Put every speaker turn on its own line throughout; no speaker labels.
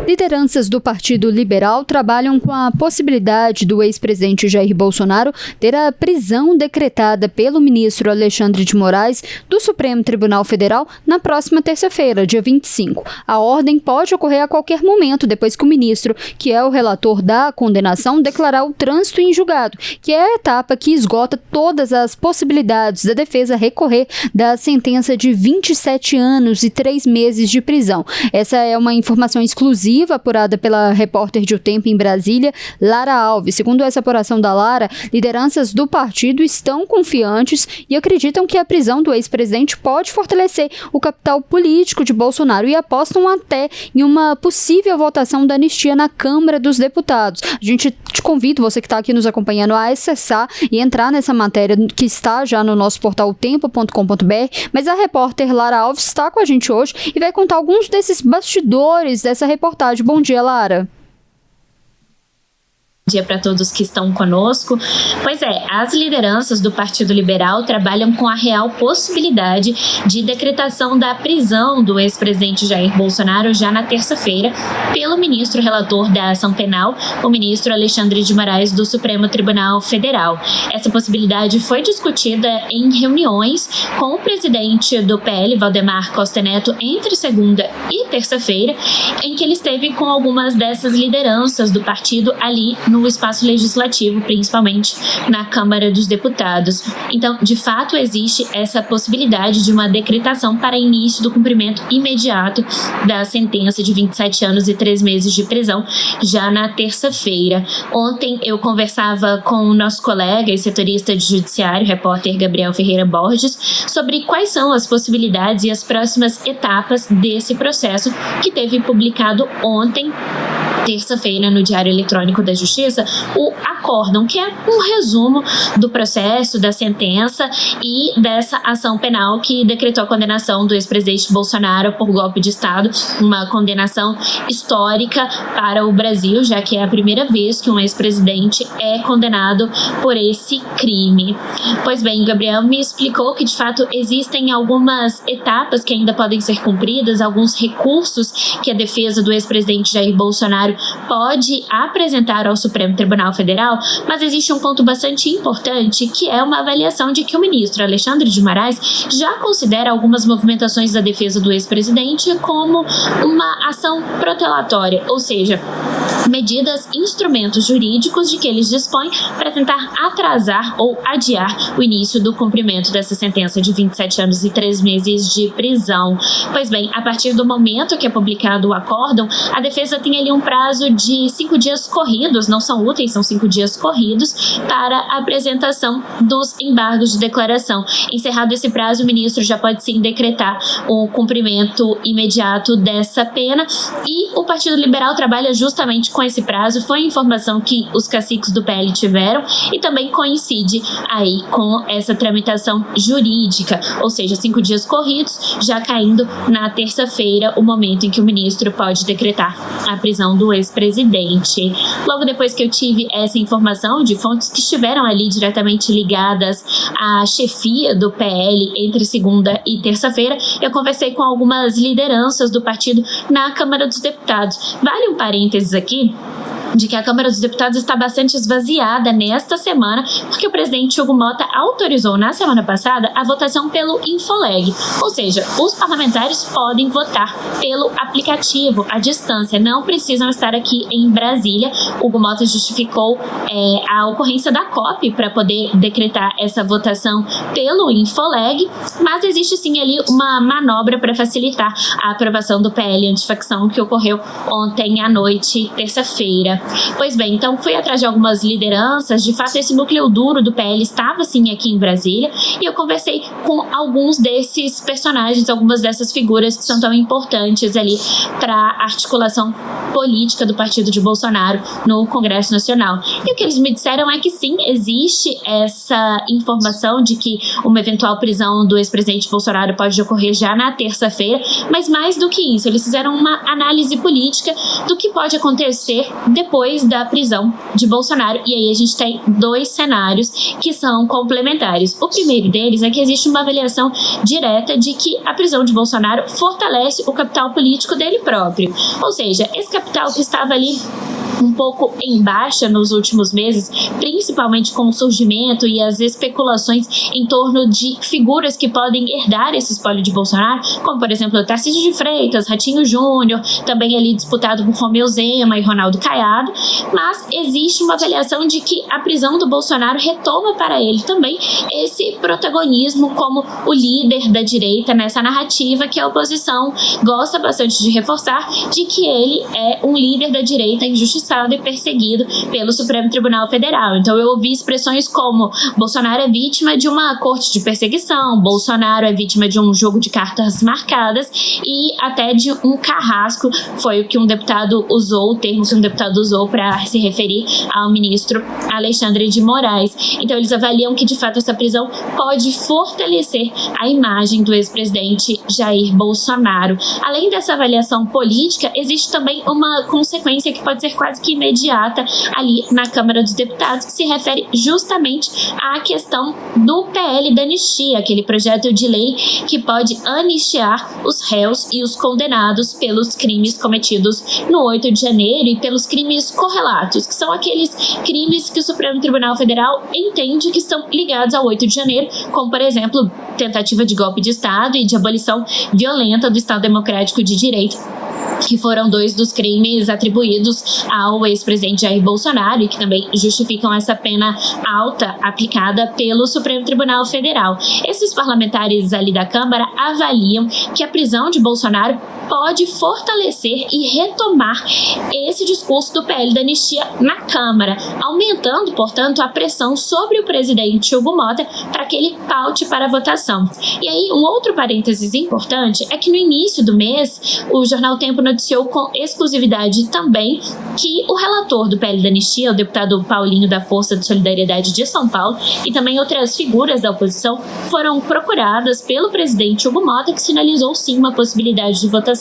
Lideranças do Partido Liberal trabalham com a possibilidade do ex-presidente Jair Bolsonaro ter a prisão decretada pelo ministro Alexandre de Moraes do Supremo Tribunal Federal na próxima terça-feira, dia 25. A ordem pode ocorrer a qualquer momento depois que o ministro, que é o relator da condenação, declarar o trânsito em julgado, que é a etapa que esgota todas as possibilidades da defesa recorrer da sentença de 27 anos e 3 meses de prisão. Essa é uma informação exclusiva apurada pela repórter de O Tempo em Brasília, Lara Alves. Segundo essa apuração da Lara, lideranças do partido estão confiantes e acreditam que a prisão do ex-presidente pode fortalecer o capital político de Bolsonaro e apostam até em uma possível votação da anistia na Câmara dos Deputados. A gente te convida, você que está aqui nos acompanhando, a acessar e entrar nessa matéria que está já no nosso portal tempo.com.br, mas a repórter Lara Alves está com a gente hoje e vai contar alguns desses bastidores dessa reportagem. Bom dia, Lara.
Bom dia para todos que estão conosco. Pois é, as lideranças do Partido Liberal trabalham com a real possibilidade de decretação da prisão do ex-presidente Jair Bolsonaro já na terça-feira pelo ministro relator da ação penal, o ministro Alexandre de Moraes do Supremo Tribunal Federal. Essa possibilidade foi discutida em reuniões com o presidente do PL, Valdemar Costa Neto, entre segunda e terça-feira, em que ele esteve com algumas dessas lideranças do partido ali no espaço legislativo, principalmente na Câmara dos Deputados. Então, de fato, existe essa possibilidade de uma decretação para início do cumprimento imediato da sentença de 27 anos e 3 meses de prisão, já na terça-feira. Ontem eu conversava com o nosso colega e setorista de judiciário, repórter Gabriel Ferreira Borges, sobre quais são as possibilidades e as próximas etapas desse processo que teve publicado ontem, terça-feira, no Diário Eletrônico da Justiça, o acórdão, que é um resumo do processo, da sentença e dessa ação penal que decretou a condenação do ex-presidente Bolsonaro por golpe de Estado, uma condenação histórica para o Brasil, já que é a primeira vez que um ex-presidente é condenado por esse crime. Pois bem, Gabriel me explicou que, de fato, existem algumas etapas que ainda podem ser cumpridas, alguns recursos que a defesa do ex-presidente Jair Bolsonaro pode apresentar ao Supremo Tribunal Federal, mas existe um ponto bastante importante, que é uma avaliação de que o ministro Alexandre de Moraes já considera algumas movimentações da defesa do ex-presidente como uma ação protelatória, ou seja, medidas, instrumentos jurídicos de que eles dispõem para tentar atrasar ou adiar o início do cumprimento dessa sentença de 27 anos e 3 meses de prisão. Pois bem, a partir do momento que é publicado o acórdão, a defesa tem ali um prazo de 5 dias corridos, não são úteis, são 5 dias corridos, para a apresentação dos embargos de declaração. Encerrado esse prazo, o ministro já pode sim decretar o cumprimento imediato dessa pena, e o Partido Liberal trabalha justamente com esse prazo. Foi a informação que os caciques do PL tiveram e também coincide aí com essa tramitação jurídica, ou seja, 5 dias corridos, já caindo na terça-feira o momento em que o ministro pode decretar a prisão do ex-presidente. Logo depois que eu tive essa informação de fontes que estiveram ali diretamente ligadas à chefia do PL entre segunda e terça-feira, eu conversei com algumas lideranças do partido na Câmara dos Deputados. Vale um parênteses aqui de que a Câmara dos Deputados está bastante esvaziada nesta semana, porque o presidente Hugo Mota autorizou na semana passada a votação pelo Infoleg, ou seja, os parlamentares podem votar pelo aplicativo à distância, não precisam estar aqui em Brasília. Hugo Mota justificou a ocorrência da COP para poder decretar essa votação pelo Infoleg, mas existe sim ali uma manobra para facilitar a aprovação do PL antifacção que ocorreu ontem à noite, terça-feira. Pois bem, então fui atrás de algumas lideranças. De fato, esse núcleo duro do PL estava sim aqui em Brasília, e eu conversei com alguns desses personagens, algumas dessas figuras que são tão importantes ali para a articulação política do partido de Bolsonaro no Congresso Nacional. E o que eles me disseram é que sim, existe essa informação de que uma eventual prisão do ex-presidente Bolsonaro pode ocorrer já na terça-feira, mas mais do que isso, eles fizeram uma análise política do que pode acontecer depois depois da prisão de Bolsonaro. E aí a gente tem dois cenários que são complementares. O primeiro deles é que existe uma avaliação direta de que a prisão de Bolsonaro fortalece o capital político dele próprio. Ou seja, esse capital que estava ali um pouco em baixa nos últimos meses, principalmente com o surgimento e as especulações em torno de figuras que podem herdar esse espólio de Bolsonaro, como por exemplo Tarcísio de Freitas, Ratinho Júnior, também ali disputado por Romeu Zema e Ronaldo Caiado, mas existe uma avaliação de que a prisão do Bolsonaro retoma para ele também esse protagonismo como o líder da direita nessa narrativa que a oposição gosta bastante de reforçar, de que ele é um líder da direita injustiçado e perseguido pelo Supremo Tribunal Federal. Então eu ouvi expressões como Bolsonaro é vítima de uma corte de perseguição, Bolsonaro é vítima de um jogo de cartas marcadas e até de um carrasco, foi o que um deputado usou, o termo que um deputado usou para se referir ao ministro Alexandre de Moraes. Então eles avaliam que de fato essa prisão pode fortalecer a imagem do ex-presidente Jair Bolsonaro. Além dessa avaliação política, existe também uma consequência que pode ser quase que imediata ali na Câmara dos Deputados, que se refere justamente à questão do PL da anistia, aquele projeto de lei que pode anistiar os réus e os condenados pelos crimes cometidos no 8 de janeiro e pelos crimes correlatos, que são aqueles crimes que o Supremo Tribunal Federal entende que estão ligados ao 8 de janeiro, como por exemplo, tentativa de golpe de Estado e de abolição violenta do Estado Democrático de Direito, que foram dois dos crimes atribuídos ao ex-presidente Jair Bolsonaro e que também justificam essa pena alta aplicada pelo Supremo Tribunal Federal. Esses parlamentares ali da Câmara avaliam que a prisão de Bolsonaro pode fortalecer e retomar esse discurso do PL da anistia na Câmara, aumentando, portanto, a pressão sobre o presidente Hugo Mota para que ele paute para a votação. E aí, um outro parênteses importante é que no início do mês, o jornal Tempo noticiou com exclusividade também que o relator do PL da anistia, o deputado Paulinho da Força de Solidariedade de São Paulo, e também outras figuras da oposição foram procuradas pelo presidente Hugo Mota, que sinalizou sim uma possibilidade de votação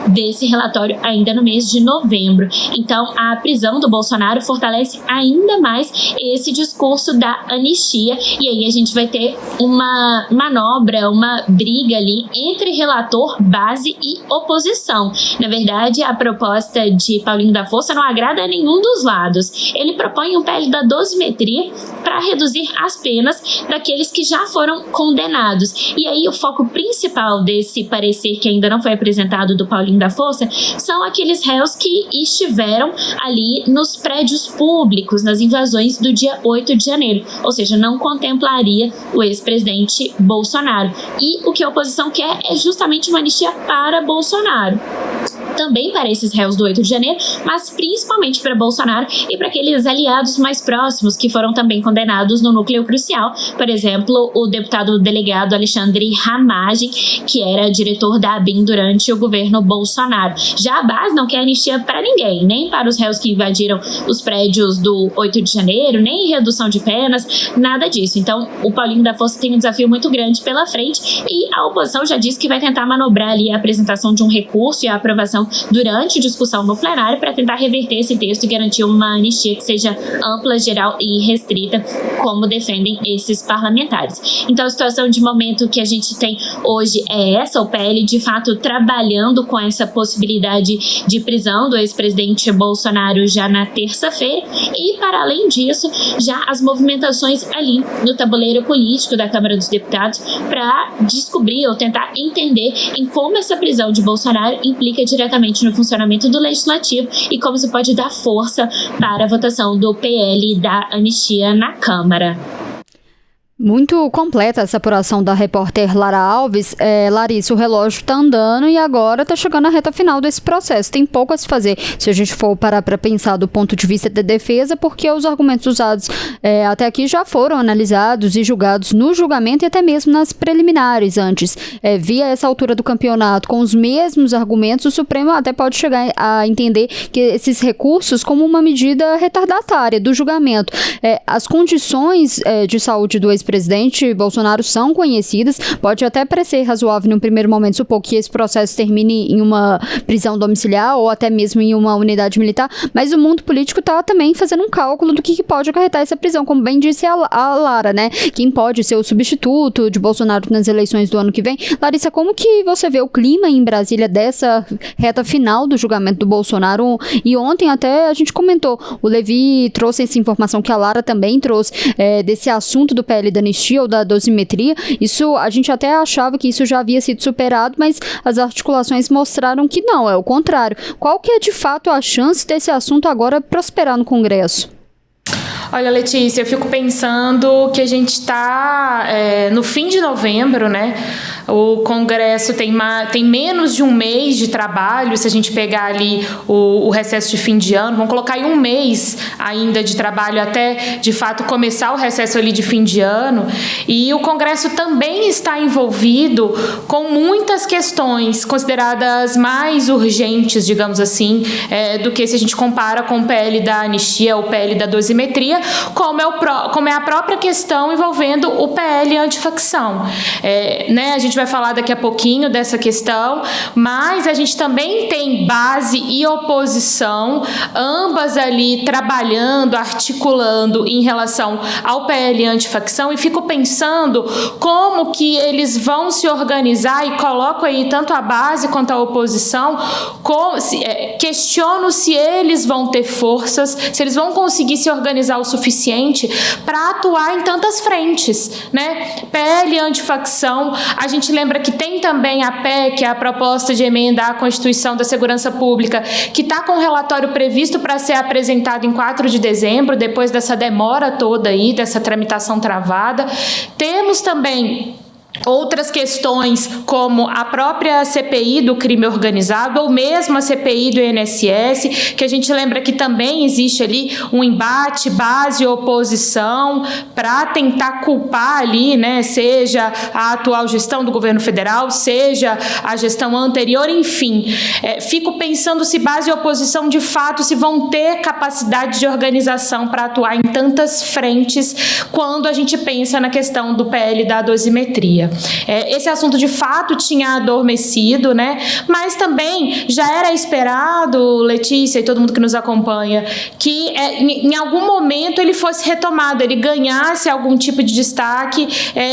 desse relatório ainda no mês de novembro. Então, a prisão do Bolsonaro fortalece ainda mais esse discurso da anistia, e aí a gente vai ter uma manobra, uma briga ali entre relator, base e oposição. Na verdade, a proposta de Paulinho da Força não agrada a nenhum dos lados. Ele propõe um PL da dosimetria para reduzir as penas daqueles que já foram condenados. E aí o foco principal desse parecer, que ainda não foi apresentado, do Paulinho da Força, são aqueles réus que estiveram ali nos prédios públicos, nas invasões do dia 8 de janeiro, ou seja, não contemplaria o ex-presidente Bolsonaro. E o que a oposição quer é justamente uma anistia para Bolsonaro, também para esses réus do 8 de janeiro, mas principalmente para Bolsonaro e para aqueles aliados mais próximos que foram também condenados no núcleo crucial. Por exemplo, o deputado delegado Alexandre Ramagem, que era diretor da ABIN durante o governo Bolsonaro. Já a base não quer anistia para ninguém, nem para os réus que invadiram os prédios do 8 de janeiro, nem redução de penas, nada disso. Então, o Paulinho da Força tem um desafio muito grande pela frente e a oposição já disse que vai tentar manobrar ali a apresentação de um recurso e a aprovação durante a discussão no plenário para tentar reverter esse texto e garantir uma anistia que seja ampla, geral e restrita, como defendem esses parlamentares. Então, a situação de momento que a gente tem hoje é essa, o PL de fato trabalhando com essa possibilidade de prisão do ex-presidente Bolsonaro já na terça-feira e, para além disso, já as movimentações ali no tabuleiro político da Câmara dos Deputados para descobrir ou tentar entender em como essa prisão de Bolsonaro implica diretamente no funcionamento do Legislativo e como isso pode dar força para a votação do PL da anistia na Câmara.
Muito completa essa apuração da repórter Lara Alves. Larissa, o relógio está andando e agora está chegando a reta final desse processo. Tem pouco a se fazer se a gente for parar para pensar do ponto de vista da defesa, porque os argumentos usados até aqui já foram analisados e julgados no julgamento e até mesmo nas preliminares antes. Via essa altura do campeonato, com os mesmos argumentos, o Supremo até pode chegar a entender que esses recursos como uma medida retardatária do julgamento. As condições de saúde do ex-presidente presidente Bolsonaro são conhecidas. Pode até parecer razoável num primeiro momento supor que esse processo termine em uma prisão domiciliar ou até mesmo em uma unidade militar, mas o mundo político está também fazendo um cálculo do que pode acarretar essa prisão, como bem disse a Lara, né? Quem pode ser o substituto de Bolsonaro nas eleições do ano que vem. Larissa, como que você vê o clima em Brasília dessa reta final do julgamento do Bolsonaro? E ontem até a gente comentou, o Levi trouxe essa informação que a Lara também trouxe, desse assunto do PL da anistia ou da dosimetria. Isso, a gente até achava que isso já havia sido superado, mas as articulações mostraram que não, é o contrário. Qual que é de fato a chance desse assunto agora prosperar no Congresso?
Olha, Letícia, eu fico pensando que a gente está no fim de novembro, né? O Congresso tem menos de um mês de trabalho, se a gente pegar ali o recesso de fim de ano, vamos colocar aí um mês ainda de trabalho até, de fato, começar o recesso ali de fim de ano. E o Congresso também está envolvido com muitas questões consideradas mais urgentes, digamos assim, do que se a gente compara com o PL da anistia ou o PL da dosimetria, como é a própria questão envolvendo o PL antifacção. Né, a gente vai falar daqui a pouquinho dessa questão, mas a gente também tem base e oposição, ambas ali trabalhando, articulando em relação ao PL antifacção, e fico pensando como que eles vão se organizar, e coloco aí tanto a base quanto a oposição, questiono se eles vão ter forças, se eles vão conseguir se organizar o suficiente para atuar em tantas frentes, né? PL antifacção, a gente lembra que tem também a PEC, a proposta de emenda à Constituição da Segurança Pública, que está com o relatório previsto para ser apresentado em 4 de dezembro, depois dessa demora toda aí, dessa tramitação travada. Temos também outras questões, como a própria CPI do crime organizado, ou mesmo a CPI do INSS, que a gente lembra que também existe ali um embate, base e oposição, para tentar culpar ali, né, seja a atual gestão do governo federal, seja a gestão anterior, enfim. Fico pensando se base e oposição, de fato, se vão ter capacidade de organização para atuar em tantas frentes, quando a gente pensa na questão do PL da dosimetria. Esse assunto de fato tinha adormecido, né? Mas também já era esperado, Letícia e todo mundo que nos acompanha, que em algum momento ele fosse retomado, ele ganhasse algum tipo de destaque,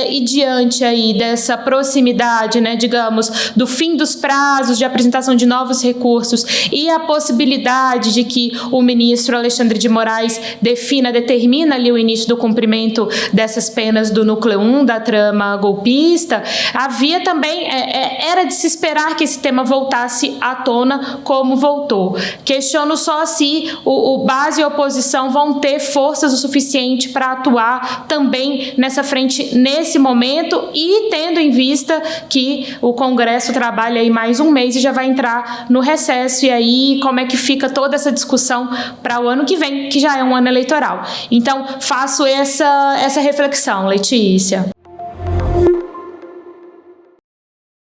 e diante aí dessa proximidade, né, digamos, do fim dos prazos de apresentação de novos recursos e a possibilidade de que o ministro Alexandre de Moraes determina ali o início do cumprimento dessas penas do núcleo 1 da trama golpista, havia também, era de se esperar que esse tema voltasse à tona como voltou. Questiono só se o base e a oposição vão ter forças o suficiente para atuar também nessa frente nesse momento, e tendo em vista que o Congresso trabalha aí mais um mês e já vai entrar no recesso, e aí como é que fica toda essa discussão para o ano que vem, que já é um ano eleitoral. Então, faço essa reflexão, Letícia.